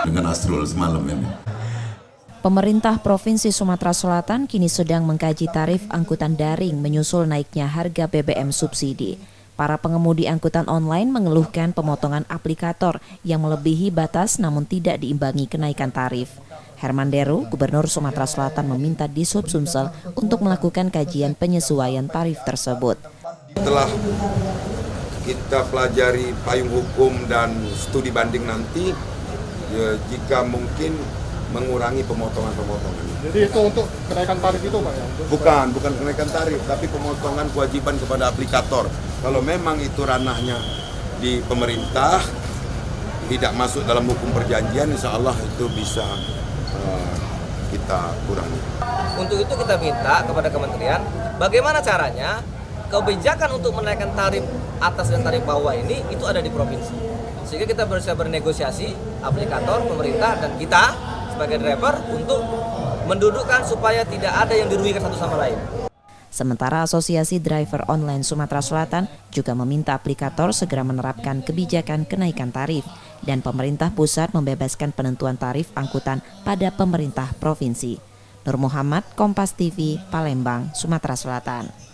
dengan Asrul semalam ini. Pemerintah Provinsi Sumatera Selatan kini sedang mengkaji tarif angkutan daring menyusul naiknya harga BBM subsidi. Para pengemudi angkutan online mengeluhkan pemotongan aplikator yang melebihi batas namun tidak diimbangi kenaikan tarif. Herman Deru, Gubernur Sumatera Selatan meminta Dishub Sumsel untuk melakukan kajian penyesuaian tarif tersebut. Setelah kita pelajari payung hukum dan studi banding nanti, jika mungkin mengurangi pemotongan-pemotongan. Jadi itu untuk kenaikan tarif itu Pak ya? Bukan kenaikan tarif, tapi pemotongan kewajiban kepada aplikator. Kalau memang itu ranahnya di pemerintah, tidak masuk dalam hukum perjanjian, insya Allah itu bisa kita kurangi. Untuk itu kita minta kepada kementerian, bagaimana caranya kebijakan untuk menaikkan tarif atas dan tarif bawah ini itu ada di provinsi. Sehingga kita bisa bernegosiasi, aplikator, pemerintah, dan kita sebagai driver untuk mendudukkan supaya tidak ada yang dirugikan satu sama lain. Sementara Asosiasi Driver Online Sumatera Selatan juga meminta aplikator segera menerapkan kebijakan kenaikan tarif dan pemerintah pusat membebaskan penentuan tarif angkutan pada pemerintah provinsi. Nur Muhammad, Kompas TV, Palembang, Sumatera Selatan.